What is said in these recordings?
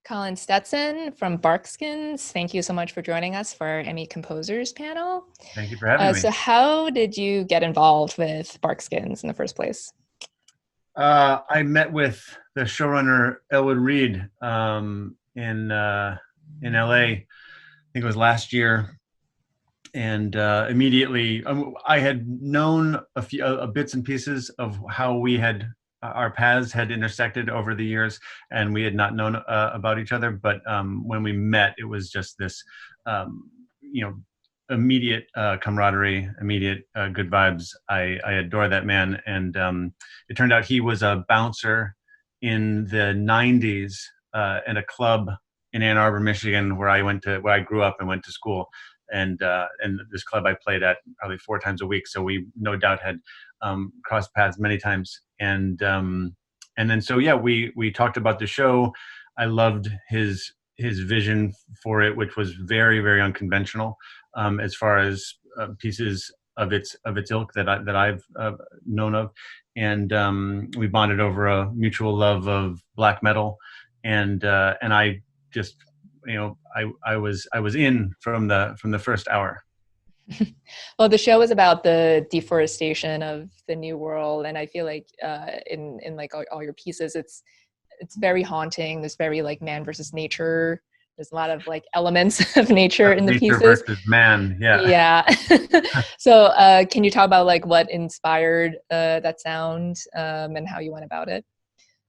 Colin Stetson from Barkskins. Thank you so much for joining us for our Emmy Composers panel. Thank you for having me. So how did you get involved with Barkskins in the first place? I met with the showrunner Elwood Reed in LA. I think it was last year, and immediately I had known a few bits and pieces of how we had our paths had intersected over the years, and we had not known about each other. But when we met, it was just this, you know, immediate camaraderie, immediate good vibes. I adore that man, and it turned out he was a bouncer in the '90s in a club in Ann Arbor, Michigan, where I grew up and went to school. And this club I played at probably 4 times a week, so we no doubt had crossed paths many times. And then so yeah, we talked about the show. I loved his vision for it, which was very, very unconventional as far as pieces of its ilk that I've known of, and we bonded over a mutual love of black metal, and I just, I was in from the first hour. Well, the show is about the deforestation of the New World, and I feel like in like all your pieces, it's very haunting. There's very like man versus nature. There's a lot of like elements of nature in the Nature pieces. versus man, yeah. Yeah. So can you talk about like what inspired that sound and how you went about it?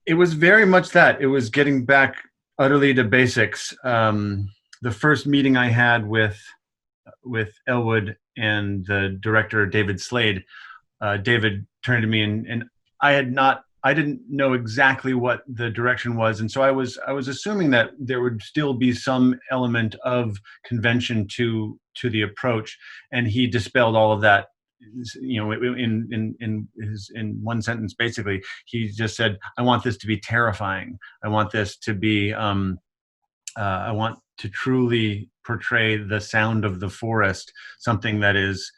It was very much that. It was getting back utterly to basics. The first meeting I had with Elwood and the director David Slade, David turned to me and I didn't know exactly what the direction was, and so I was assuming that there would still be some element of convention to the approach, and he dispelled all of that. In one sentence, basically, he just said, "I want this to be terrifying. I want this to be. I want to truly portray the sound of the forest, something that is,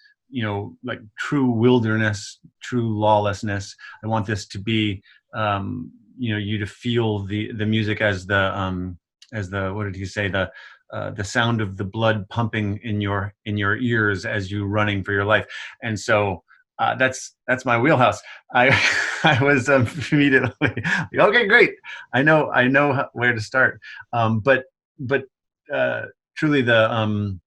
like true wilderness, true lawlessness. I want this to be, you to feel the music as the what did he say, the sound of the blood pumping in your ears as you running for your life." And so that's my wheelhouse. I was immediately like, okay, great. I know where to start. But truly the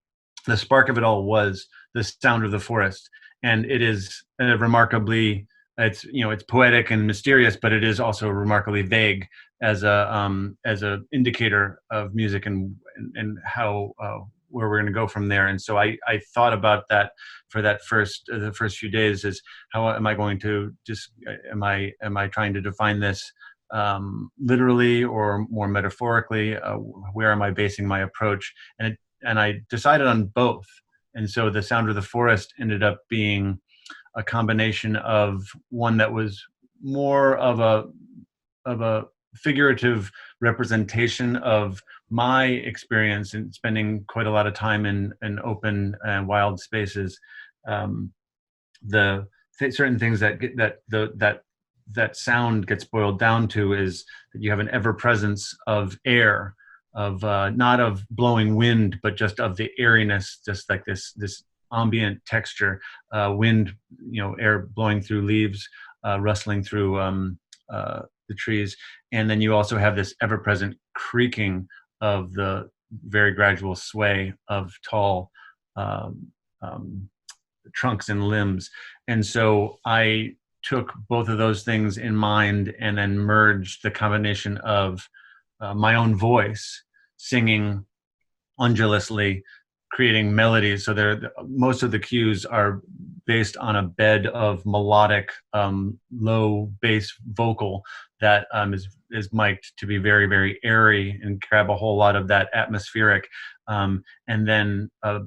spark of it all was the sound of the forest, and it is remarkably, it's poetic and mysterious, but it is also remarkably vague as a indicator of music and how where we're going to go from there. And so I thought about that for that the first few days, is how am I going to just am I trying to define this literally or more metaphorically? Where am I basing my approach? And I decided on both. And so the sound of the forest ended up being a combination of one that was more of a figurative representation of my experience in spending quite a lot of time in open and wild spaces. Certain things that sound gets boiled down to is that you have an ever presence of air, of not of blowing wind, but just of the airiness, just like this ambient texture, wind, air blowing through leaves, rustling through the trees. And then you also have this ever present creaking of the very gradual sway of tall trunks and limbs. And so I took both of those things in mind and then merged the combination of my own voice singing undulaously, creating melodies. So most of the cues are based on a bed of melodic, low bass vocal that is mic'd to be very, very airy and grab a whole lot of that atmospheric, and then a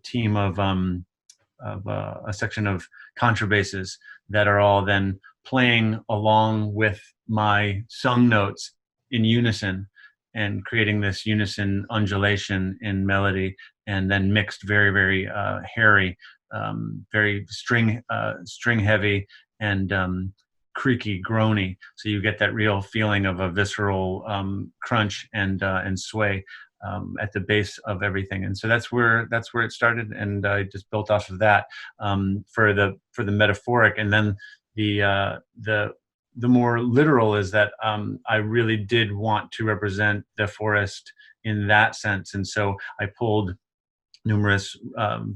team of a section of contrabasses that are all then playing along with my sung notes in unison and creating this unison undulation in melody, and then mixed very, very hairy, very string heavy, and creaky, groany. So you get that real feeling of a visceral crunch and sway at the base of everything. And so that's where it started, and I just built off of that for the metaphoric, and then the more literal is that I really did want to represent the forest in that sense, and so I pulled numerous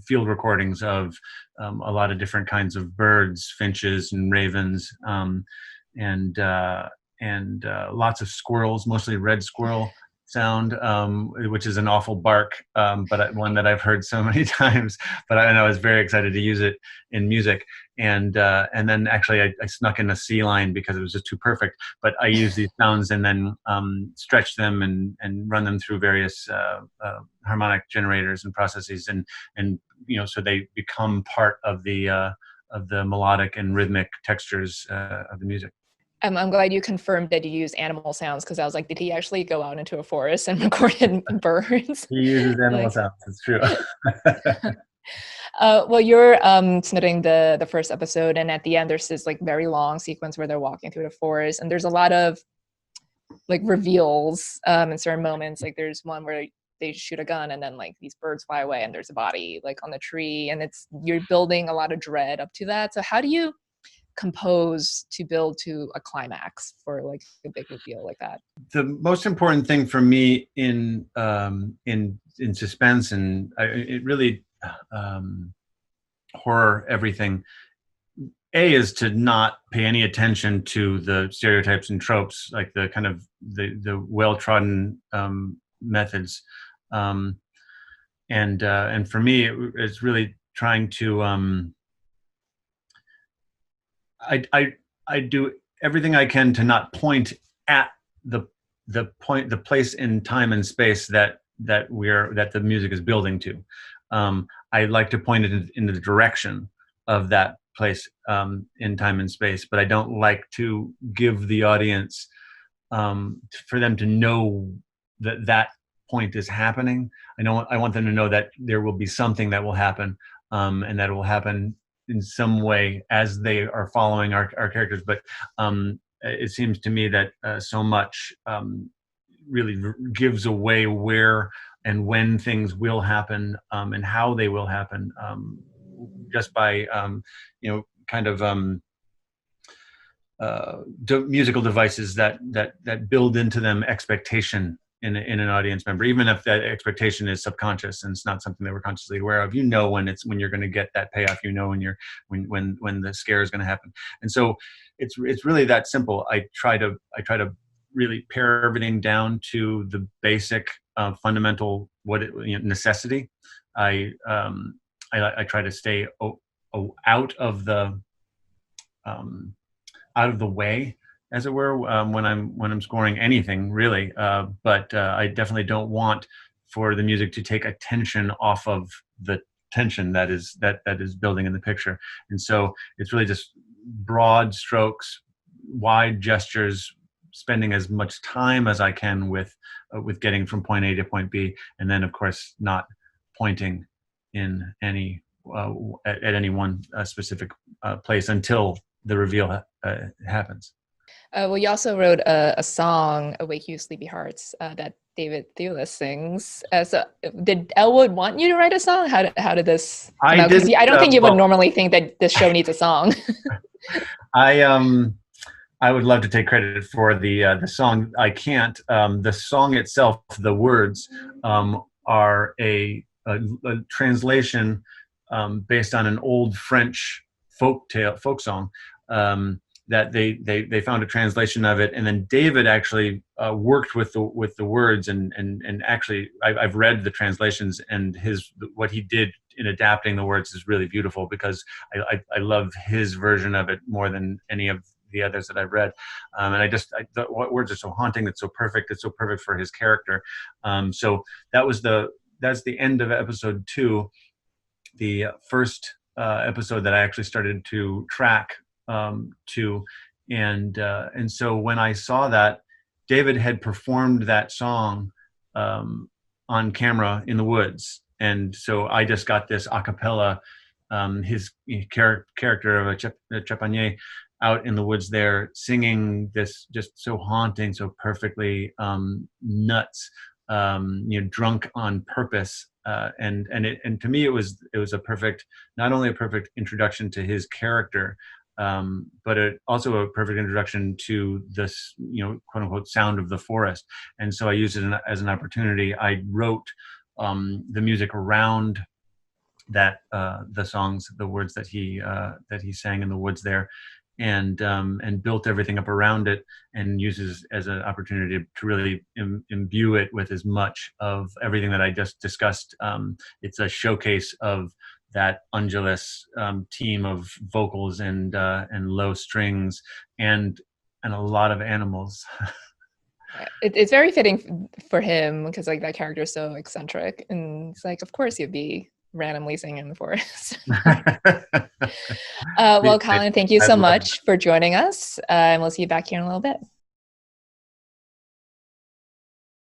field recordings of a lot of different kinds of birds, finches and ravens, and lots of squirrels, mostly red squirrel sound, which is an awful bark, but one that I've heard so many times. But I was very excited to use it in music, and then actually I snuck in a sea lion because it was just too perfect. But I used these sounds and then stretched them and run them through various harmonic generators and processes, and so they become part of the melodic and rhythmic textures of the music. I'm glad you confirmed that you use animal sounds, because I was like, did he actually go out into a forest and record birds? He uses animal sounds. It's true. Well, you're submitting the first episode, and at the end there's this like very long sequence where they're walking through the forest, and there's a lot of like reveals in certain moments. Like there's one where they shoot a gun and then like these birds fly away and there's a body like on the tree, and you're building a lot of dread up to that. So how do you compose to build to a climax for like a big reveal like that? The most important thing for me in suspense and it really horror, everything, is to not pay any attention to the stereotypes and tropes, like the kind of the well-trodden methods, and for me it's really trying to I do everything I can to not point at the place in time and space that the music is building to. I like to point it in the direction of that place in time and space, but I don't like to give the audience for them to know that point is happening. I want them to know that there will be something that will happen, and that it will happen in some way as they are following our characters. But it seems to me that so much really gives away where and when things will happen, and how they will happen, just by kind of musical devices that build into them expectation in an audience member, even if that expectation is subconscious and it's not something that we're consciously aware of. When you're going to get that payoff, when the scare is going to happen. And so it's really that simple. I try to really pare everything down to the basic fundamental necessity. I try to stay out of the way, as it were, when I'm scoring anything really. But I definitely don't want for the music to take attention off of the tension that is building in the picture. And so it's really just broad strokes, wide gestures, spending as much time as I can with getting from point A to point B, and then of course not pointing in any at any one specific place until the reveal happens. Well, you also wrote a song, "Awake You Sleepy Hearts," that David Thewlis sings. So did Elwood want you to write a song? How did this come out? Because I don't think you would normally think that this show needs a song. I would love to take credit for the song. I can't. The song itself, the words, are a translation based on an old French folk song. That they found a translation of it, and then David actually worked with the words, and actually I've read the translations, and what he did in adapting the words is really beautiful, because I love his version of it more than any of the others that I've read, and the words are so haunting. It's so perfect. It's so perfect for his character. So that's the end of episode 2, the first episode that I actually started to track to, and so when I saw that David had performed that song on camera in the woods, and so I just got this a cappella, his character of a Chapanier out in the woods there, singing this just so haunting, so perfectly nuts, drunk on purpose. And to me, it was a perfect, not only a perfect introduction to his character, but also a perfect introduction to this, quote unquote, sound of the forest. And so I used it as an opportunity. I wrote the music around that, the songs, the words that he sang in the woods there, and built everything up around it, and uses as an opportunity to really imbue it with as much of everything that I just discussed. It's a showcase of that undulous team of vocals and low strings and a lot of animals. It's very fitting for him because like that character is so eccentric, and it's like, of course he'd be randomly singing in the forest. Well, Colin, thank you I so love it. much for joining us, and we'll see you back here in a little bit.